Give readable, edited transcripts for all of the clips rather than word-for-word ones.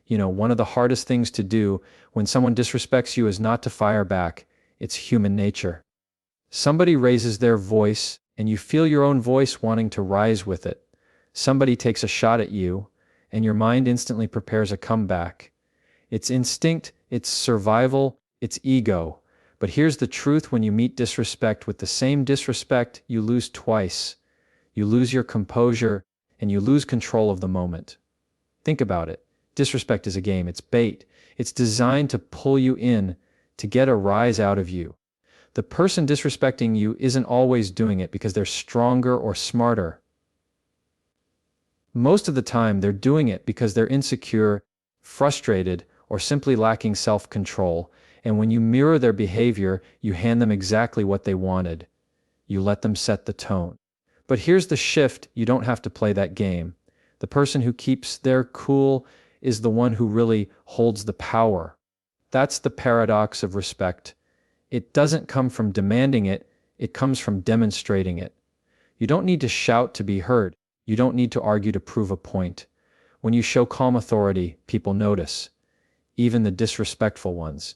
One of the hardest things to do when someone disrespects you is not to fire back. It's human nature. Somebody raises their voice, and you feel your own voice wanting to rise with it. Somebody takes a shot at you, and your mind instantly prepares a comeback. It's instinct, it's survival, it's ego. But here's the truth: when you meet disrespect with the same disrespect, you lose twice. You lose your composure, and you lose control of the moment. Think about it. Disrespect is a game. It's bait. It's designed to pull you in, to get a rise out of you. The person disrespecting you isn't always doing it because they're stronger or smarter. Most of the time, they're doing it because they're insecure, frustrated, or simply lacking self-control. And when you mirror their behavior, you hand them exactly what they wanted. You let them set the tone. But here's the shift: you don't have to play that game. The person who keeps their cool is the one who really holds the power. That's the paradox of respect. It doesn't come from demanding it, it comes from demonstrating it. You don't need to shout to be heard. You don't need to argue to prove a point. When you show calm authority, people notice. Even the disrespectful ones.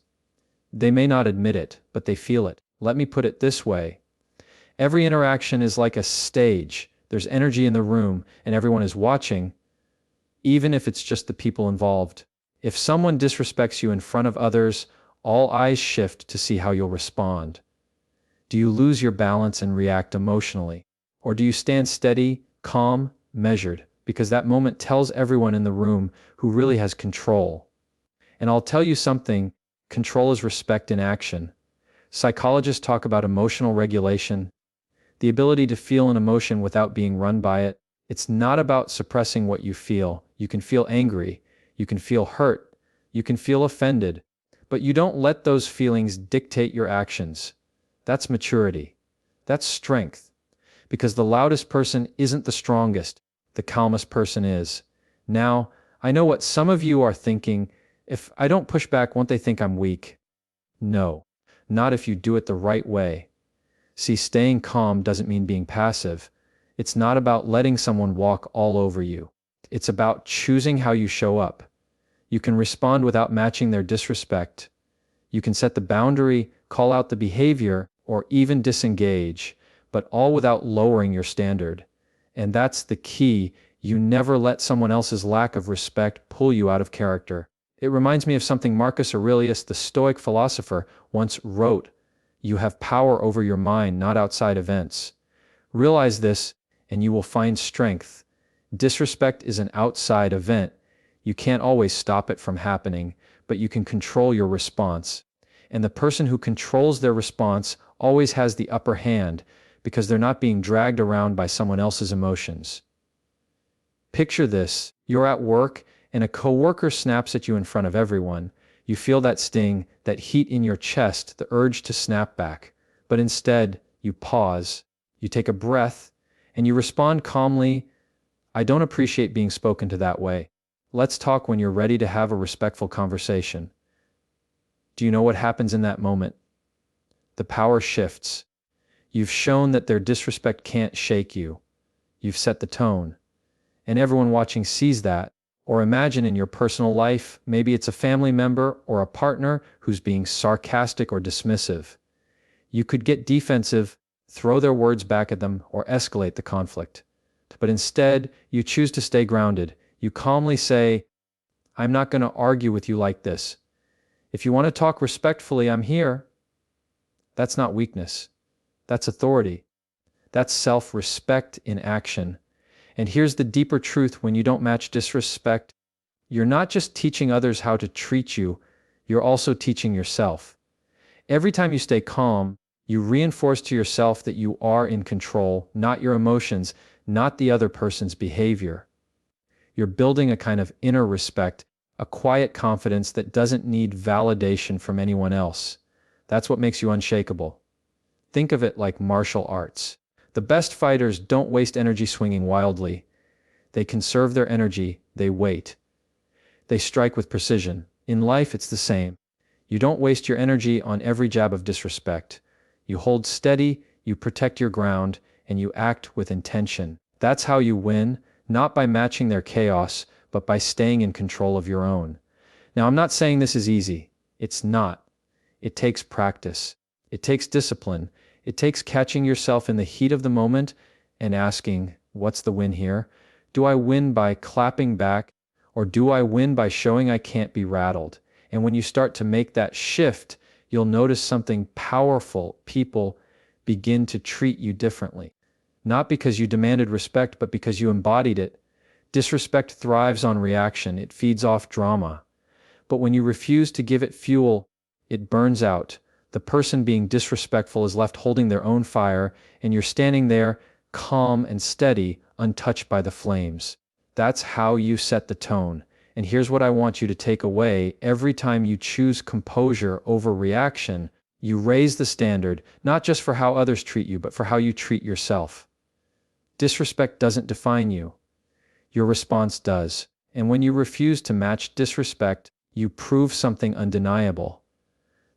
They may not admit it, but they feel it. Let me put it this way. Every interaction is like a stage. There's energy in the room, and everyone is watching, even if it's just the people involved. If someone disrespects you in front of others, all eyes shift to see how you'll respond. Do you lose your balance and react emotionally? Or do you stand steady, calm, measured? Because that moment tells everyone in the room who really has control. And I'll tell you something, control is respect in action. Psychologists talk about emotional regulation, the ability to feel an emotion without being run by it. It's not about suppressing what you feel. You can feel angry, you can feel hurt, you can feel offended, but you don't let those feelings dictate your actions. That's maturity. That's strength. Because the loudest person isn't the strongest, the calmest person is. Now, I know what some of you are thinking: if I don't push back, won't they think I'm weak? No, not if you do it the right way. See, staying calm doesn't mean being passive. It's not about letting someone walk all over you. It's about choosing how you show up. You can respond without matching their disrespect. You can set the boundary, call out the behavior, or even disengage, but all without lowering your standard. And that's the key. You never let someone else's lack of respect pull you out of character. It reminds me of something Marcus Aurelius, the Stoic philosopher, once wrote: "You have power over your mind, not outside events." Realize this, and you will find strength. Disrespect is an outside event. You can't always stop it from happening, but you can control your response. And the person who controls their response always has the upper hand, because they're not being dragged around by someone else's emotions. Picture this: you're at work, and a coworker snaps at you in front of everyone. You feel that sting, that heat in your chest, the urge to snap back. But instead, you pause, you take a breath, and you respond calmly: "I don't appreciate being spoken to that way. Let's talk when you're ready to have a respectful conversation." Do you know what happens in that moment? The power shifts. You've shown that their disrespect can't shake you. You've set the tone. And everyone watching sees that. Or imagine in your personal life, maybe it's a family member or a partner who's being sarcastic or dismissive. You could get defensive, throw their words back at them, or escalate the conflict. But instead, you choose to stay grounded. You calmly say, "I'm not going to argue with you like this. If you want to talk respectfully, I'm here." That's not weakness. That's authority. That's self-respect in action. And here's the deeper truth: when you don't match disrespect, you're not just teaching others how to treat you, you're also teaching yourself. Every time you stay calm, you reinforce to yourself that you are in control, not your emotions, not the other person's behavior. You're building a kind of inner respect, a quiet confidence that doesn't need validation from anyone else. That's what makes you unshakable. Think of it like martial arts. The best fighters don't waste energy swinging wildly. They conserve their energy, they wait. They strike with precision. In life, it's the same. You don't waste your energy on every jab of disrespect. You hold steady, you protect your ground, and you act with intention. That's how you win, not by matching their chaos, but by staying in control of your own. Now, I'm not saying this is easy. It's not. It takes practice. It takes discipline. It takes catching yourself in the heat of the moment and asking, what's the win here? Do I win by clapping back, or do I win by showing I can't be rattled? And when you start to make that shift, you'll notice something powerful. People begin to treat you differently. Not because you demanded respect, but because you embodied it. Disrespect thrives on reaction. It feeds off drama. But when you refuse to give it fuel, it burns out. The person being disrespectful is left holding their own fire, and you're standing there, calm and steady, untouched by the flames. That's how you set the tone. And here's what I want you to take away. Every time you choose composure over reaction, you raise the standard, not just for how others treat you, but for how you treat yourself. Disrespect doesn't define you. Your response does. And when you refuse to match disrespect, you prove something undeniable.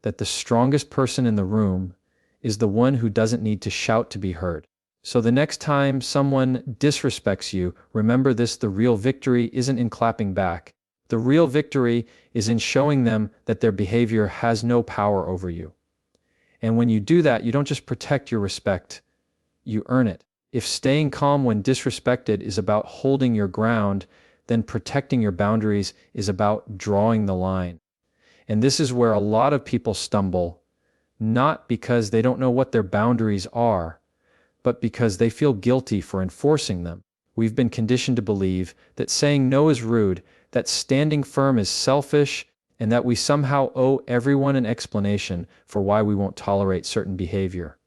That the strongest person in the room is the one who doesn't need to shout to be heard. So the next time someone disrespects you, remember this: the real victory isn't in clapping back. The real victory is in showing them that their behavior has no power over you. And when you do that, you don't just protect your respect, you earn it. If staying calm when disrespected is about holding your ground, then protecting your boundaries is about drawing the line. And this is where a lot of people stumble, not because they don't know what their boundaries are, but because they feel guilty for enforcing them. We've been conditioned to believe that saying no is rude, that standing firm is selfish, and that we somehow owe everyone an explanation for why we won't tolerate certain behavior.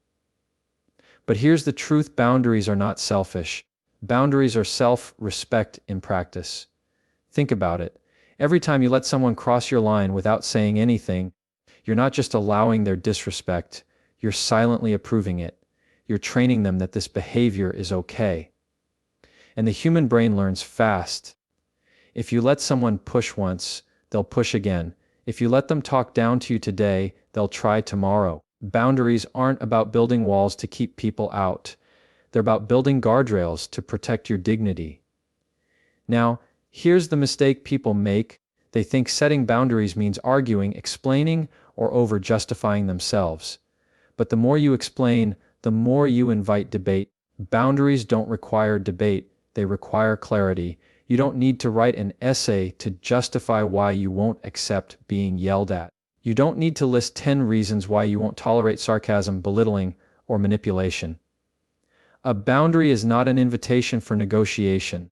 But here's the truth: boundaries are not selfish. Boundaries are self-respect in practice. Think about it. Every time you let someone cross your line without saying anything, you're not just allowing their disrespect, you're silently approving it. You're training them that this behavior is okay. And the human brain learns fast. If you let someone push once, they'll push again. If you let them talk down to you today, they'll try tomorrow. Boundaries aren't about building walls to keep people out. They're about building guardrails to protect your dignity. Now, here's the mistake people make. They think setting boundaries means arguing, explaining, or over-justifying themselves. But the more you explain, the more you invite debate. Boundaries don't require debate, they require clarity. You don't need to write an essay to justify why you won't accept being yelled at. You don't need to list 10 reasons why you won't tolerate sarcasm, belittling, or manipulation. A boundary is not an invitation for negotiation.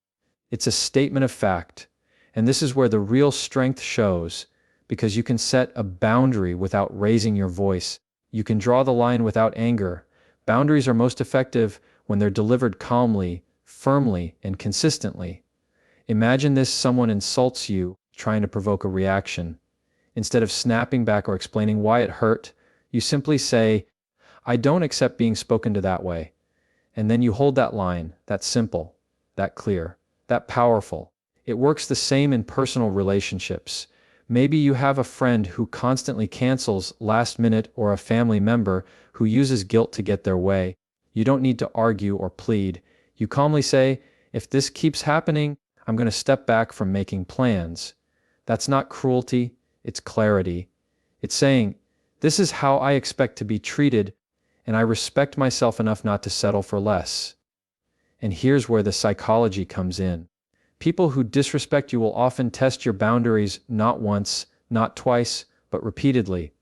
It's a statement of fact. And this is where the real strength shows, because you can set a boundary without raising your voice. You can draw the line without anger. Boundaries are most effective when they're delivered calmly, firmly, and consistently. Imagine this: someone insults you, trying to provoke a reaction. Instead of snapping back or explaining why it hurt, you simply say, "I don't accept being spoken to that way." And then you hold that line. That's simple, that clear, that powerful. It works the same in personal relationships. Maybe you have a friend who constantly cancels last minute, or a family member who uses guilt to get their way. You don't need to argue or plead. You calmly say, "If this keeps happening, I'm going to step back from making plans." That's not cruelty, it's clarity. It's saying, "This is how I expect to be treated, and I respect myself enough not to settle for less." And here's where the psychology comes in. People who disrespect you will often test your boundaries not once, not twice, but repeatedly.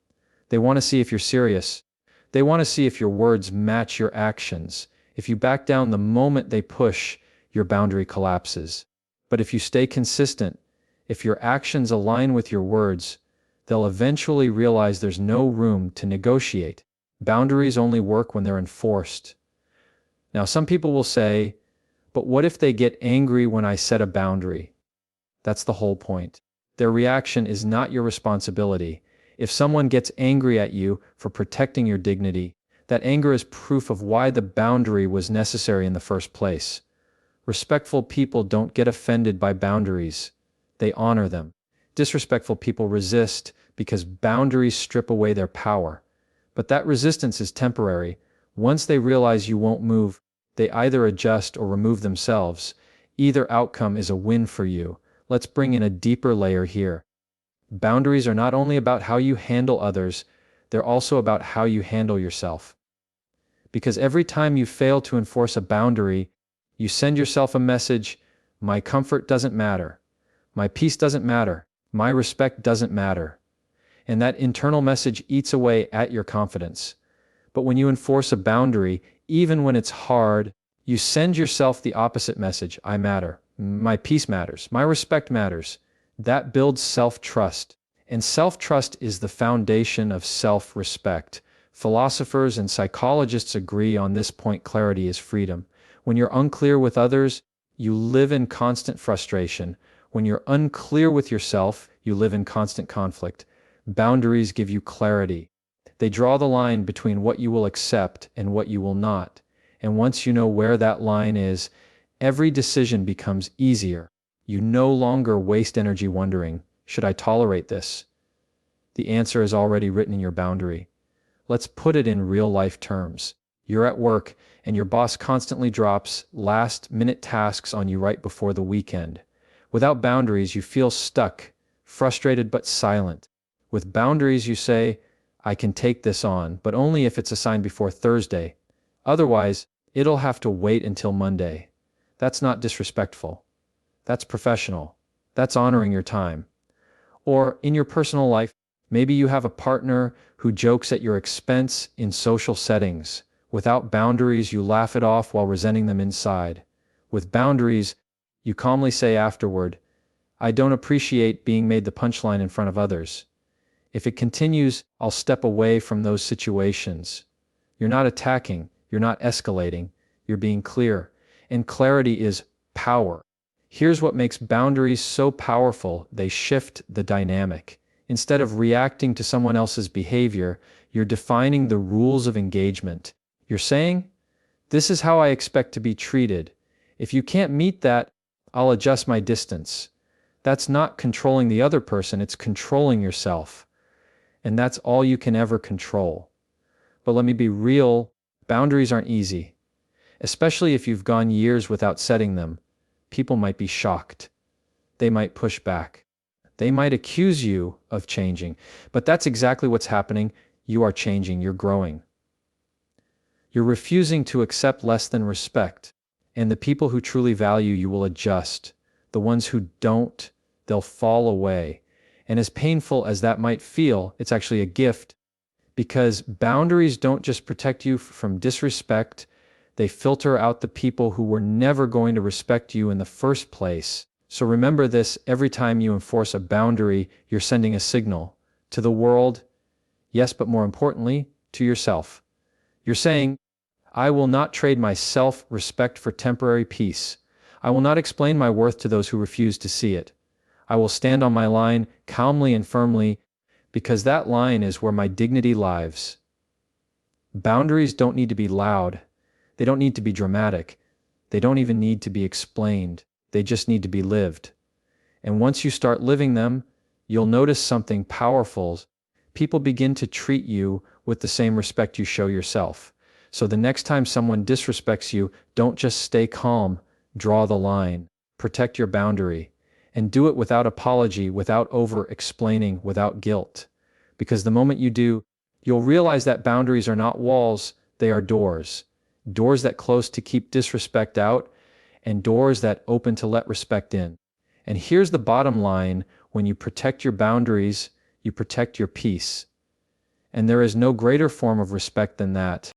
They want to see if you're serious. They want to see if your words match your actions. If you back down the moment they push, your boundary collapses. But if you stay consistent, if your actions align with your words, they'll eventually realize there's no room to negotiate. Boundaries only work when they're enforced. Now, some people will say, "But what if they get angry when I set a boundary?" That's the whole point. Their reaction is not your responsibility. If someone gets angry at you for protecting your dignity, that anger is proof of why the boundary was necessary in the first place. Respectful people don't get offended by boundaries. They honor them. Disrespectful people resist because boundaries strip away their power. But that resistance is temporary. Once they realize you won't move, they either adjust or remove themselves. Either outcome is a win for you. let's bring in a deeper layer here. Boundaries are not only about how you handle others, they're also about how you handle yourself. Because every time you fail to enforce a boundary, you send yourself a message: my comfort doesn't matter, my peace doesn't matter, my respect doesn't matter. And that internal message eats away at your confidence. But when you enforce a boundary, even when it's hard, you send yourself the opposite message: I matter, my peace matters, my respect matters. That builds self-trust. And self-trust is the foundation of self-respect. Philosophers and psychologists agree on this point: clarity is freedom. When you're unclear with others, you live in constant frustration. When you're unclear with yourself, you live in constant conflict. Boundaries give you clarity. They draw the line between what you will accept and what you will not. And once you know where that line is, every decision becomes easier. You no longer waste energy wondering, should I tolerate this? The answer is already written in your boundary. Let's put it in real-life terms. You're at work, and your boss constantly drops last-minute tasks on you right before the weekend. Without boundaries, you feel stuck, frustrated but silent. With boundaries, you say, I can take this on, but only if it's assigned before Thursday. Otherwise, it'll have to wait until Monday. That's not disrespectful. That's professional. That's honoring your time. Or in your personal life, maybe you have a partner who jokes at your expense in social settings. Without boundaries, you laugh it off while resenting them inside. With boundaries, you calmly say afterward, I don't appreciate being made the punchline in front of others. If it continues, I'll step away from those situations. You're not attacking, you're not escalating, you're being clear. And clarity is power. Here's what makes boundaries so powerful: they shift the dynamic. Instead of reacting to someone else's behavior, you're defining the rules of engagement. You're saying, this is how I expect to be treated. If you can't meet that, I'll adjust my distance. That's not controlling the other person, it's controlling yourself. And that's all you can ever control. But let me be real, boundaries aren't easy. Especially if you've gone years without setting them. People might be shocked. They might push back. They might accuse you of changing. But that's exactly what's happening. You are changing, you're growing. You're refusing to accept less than respect. And the people who truly value you will adjust. The ones who don't, they'll fall away. And as painful as that might feel, it's actually a gift. Because boundaries don't just protect you from disrespect, they filter out the people who were never going to respect you in the first place. So remember this: every time you enforce a boundary, you're sending a signal to the world, yes, but more importantly, to yourself. You're saying, I will not trade my self-respect for temporary peace. I will not explain my worth to those who refuse to see it. I will stand on my line calmly and firmly, because that line is where my dignity lives. Boundaries don't need to be loud. They don't need to be dramatic. They don't even need to be explained. They just need to be lived. And once you start living them, you'll notice something powerful. People begin to treat you with the same respect you show yourself. So the next time someone disrespects you, don't just stay calm. Draw the line. Protect your boundary. And do it without apology, without over-explaining, without guilt. Because the moment you do, you'll realize that boundaries are not walls, they are doors. Doors that close to keep disrespect out, and doors that open to let respect in. And here's the bottom line: when you protect your boundaries, you protect your peace. And there is no greater form of respect than that.